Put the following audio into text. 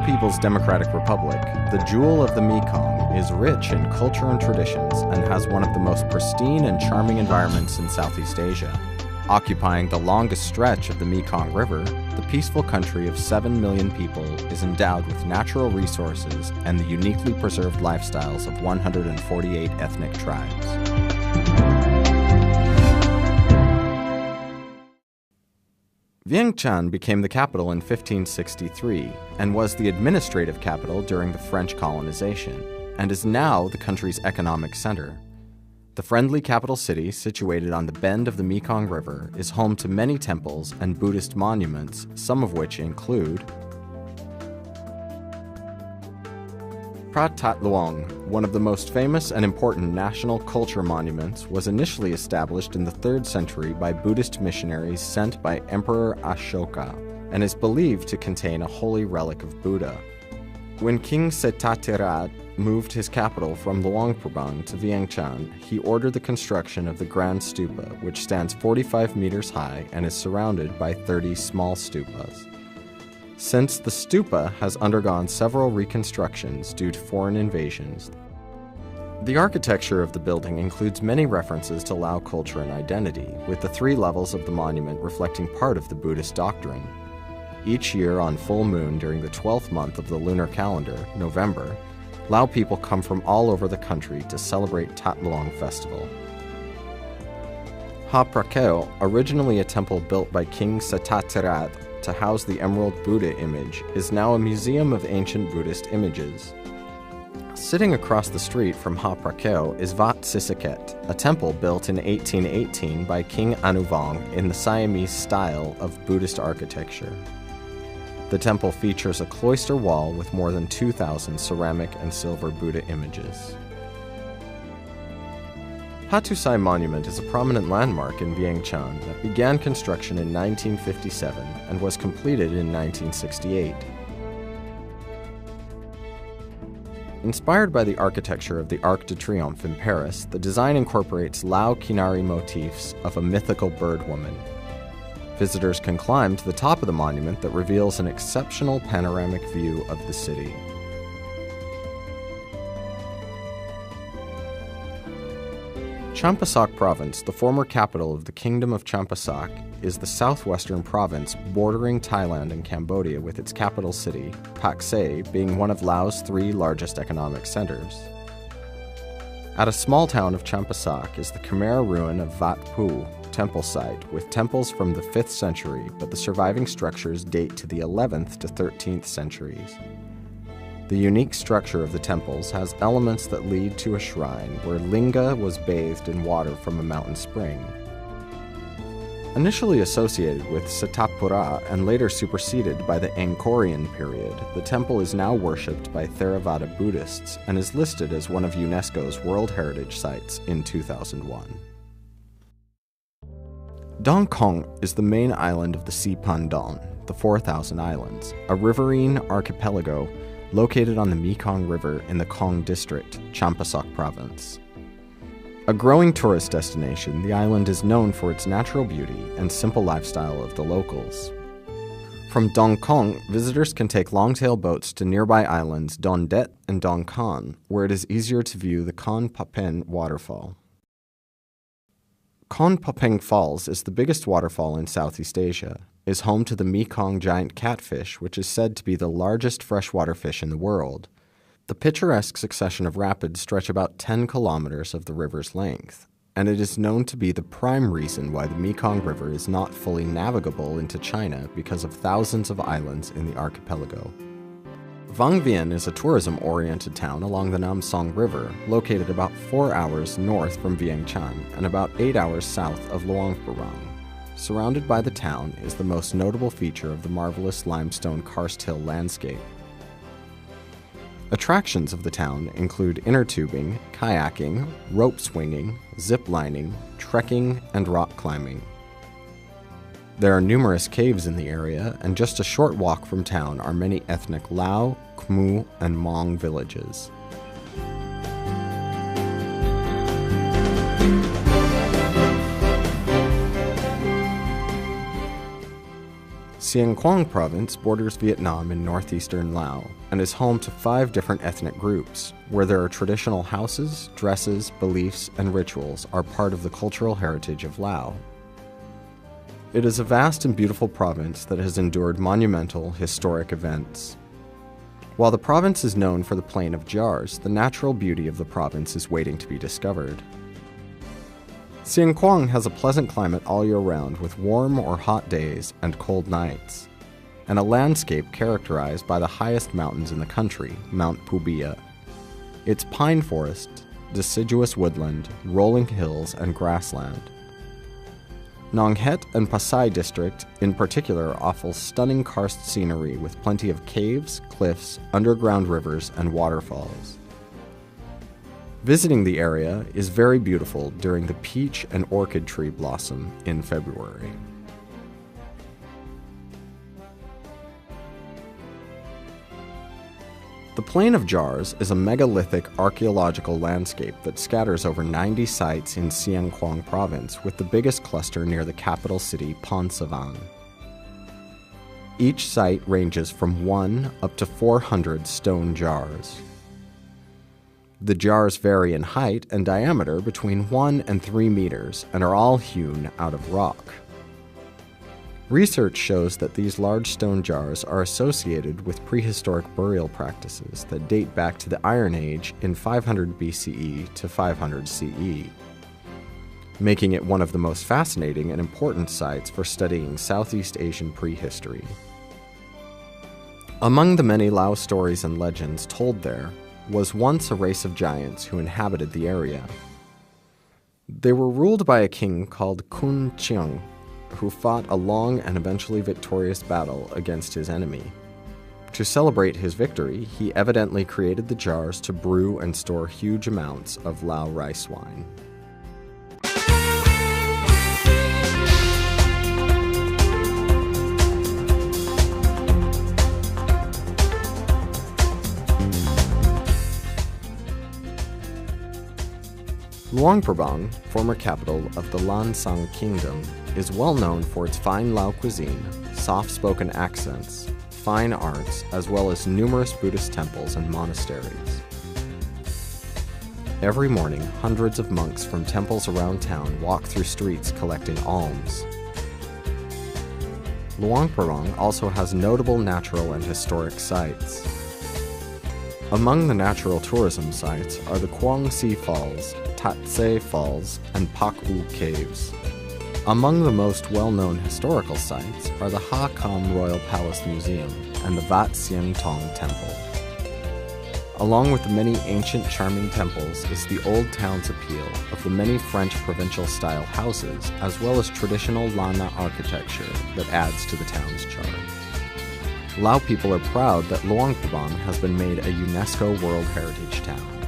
People's Democratic Republic, the jewel of the Mekong, is rich in culture and traditions and has one of the most pristine and charming environments in Southeast Asia. Occupying the longest stretch of the Mekong River, the peaceful country of 7 million people is endowed with natural resources and the uniquely preserved lifestyles of 148 ethnic tribes. Vientiane became the capital in 1563 and was the administrative capital during the French colonization, and is now the country's economic center. The friendly capital city, situated on the bend of the Mekong River, is home to many temples and Buddhist monuments, some of which include Phra That Luang, one of the most famous and important national culture monuments, was initially established in the 3rd century by Buddhist missionaries sent by Emperor Ashoka, and is believed to contain a holy relic of Buddha. When King Setthathirath moved his capital from Luang Prabang to Vientiane, he ordered the construction of the Grand Stupa, which stands 45 meters high and is surrounded by 30 small stupas. Since the stupa has undergone several reconstructions due to foreign invasions, the architecture of the building includes many references to Lao culture and identity, with the 3 levels of the monument reflecting part of the Buddhist doctrine. Each year on full moon during the 12th month of the lunar calendar, November, Lao people come from all over the country to celebrate That Luang festival. Ha Prakeo, originally a temple built by King Setthathirath to house the Emerald Buddha image, is now a museum of ancient Buddhist images. Sitting across the street from Ha Prakeo is Wat Sisaket, a temple built in 1818 by King Anuvong in the Siamese style of Buddhist architecture. The temple features a cloister wall with more than 2,000 ceramic and silver Buddha images. Hattusai Monument is a prominent landmark in Vientiane that began construction in 1957 and was completed in 1968. Inspired by the architecture of the Arc de Triomphe in Paris, the design incorporates Lao Kinari motifs of a mythical bird woman. Visitors can climb to the top of the monument that reveals an exceptional panoramic view of the city. Champasak Province, the former capital of the Kingdom of Champasak, is the southwestern province bordering Thailand and Cambodia, with its capital city, Pak Se, being one of Laos' 3 largest economic centers. At a small town of Champasak is the Khmer ruin of Wat Phu temple site, with temples from the 5th century, but the surviving structures date to the 11th to 13th centuries. The unique structure of the temples has elements that lead to a shrine where Linga was bathed in water from a mountain spring. Initially associated with Satapura and later superseded by the Angkorian period, the temple is now worshipped by Theravada Buddhists and is listed as one of UNESCO's World Heritage Sites in 2001. Dong Kong is the main island of the Sipandon, the 4,000 Islands, a riverine archipelago located on the Mekong River in the Kong District, Champasak Province. A growing tourist destination, the island is known for its natural beauty and simple lifestyle of the locals. From Dong Kong, visitors can take longtail boats to nearby islands Don Det and Dong Kan, where it is easier to view the Kon Papen waterfall. Kon Papeng Falls is the biggest waterfall in Southeast Asia, is home to the Mekong giant catfish, which is said to be the largest freshwater fish in the world. The picturesque succession of rapids stretch about 10 kilometers of the river's length, and it is known to be the prime reason why the Mekong River is not fully navigable into China because of thousands of islands in the archipelago. Vang Vieng is a tourism-oriented town along the Nam Song River, located about 4 hours north from Vientiane and about 8 hours south of Luang Prabang. Surrounded by the town is the most notable feature of the marvelous limestone karst hill landscape. Attractions of the town include inner tubing, kayaking, rope swinging, zip lining, trekking, and rock climbing. There are numerous caves in the area, and just a short walk from town are many ethnic Lao, Khmu, and Hmong villages. Siêng Quang Province borders Vietnam in northeastern Laos and is home to 5 different ethnic groups, where there are traditional houses, dresses, beliefs, and rituals are part of the cultural heritage of Laos. It is a vast and beautiful province that has endured monumental, historic events. While the province is known for the Plain of Jars, the natural beauty of the province is waiting to be discovered. Siêng Quang has a pleasant climate all year round with warm or hot days and cold nights, and a landscape characterized by the highest mountains in the country, Mount Phu Bia. Its pine forest, deciduous woodland, rolling hills, and grassland. Nong Het and Pasai district in particular offers stunning karst scenery with plenty of caves, cliffs, underground rivers, and waterfalls. Visiting the area is very beautiful during the peach and orchid tree blossom in February. The Plain of Jars is a megalithic archaeological landscape that scatters over 90 sites in Siêng Quang Province, with the biggest cluster near the capital city, Pon Savang. Each site ranges from 1 up to 400 stone jars. The jars vary in height and diameter between 1 and 3 meters and are all hewn out of rock. Research shows that these large stone jars are associated with prehistoric burial practices that date back to the Iron Age in 500 BCE to 500 CE, making it one of the most fascinating and important sites for studying Southeast Asian prehistory. Among the many Lao stories and legends told there was once a race of giants who inhabited the area. They were ruled by a king called Kun Cheong, who fought a long and eventually victorious battle against his enemy. To celebrate his victory, he evidently created the jars to brew and store huge amounts of Lao rice wine. Luang Prabang, former capital of the Lan Sang Kingdom, is well known for its fine Lao cuisine, soft-spoken accents, fine arts, as well as numerous Buddhist temples and monasteries. Every morning, hundreds of monks from temples around town walk through streets collecting alms. Luang Prabang also has notable natural and historic sites. Among the natural tourism sites are the Quang Si Falls, Tat Se Falls, and Pak U Caves. Among the most well-known historical sites are the Ha Kam Royal Palace Museum and the Wat Siêng Tong Temple. Along with the many ancient charming temples is the old town's appeal of the many French provincial-style houses, as well as traditional Lana architecture that adds to the town's charm. Lao people are proud that Luang Prabang has been made a UNESCO World Heritage Town.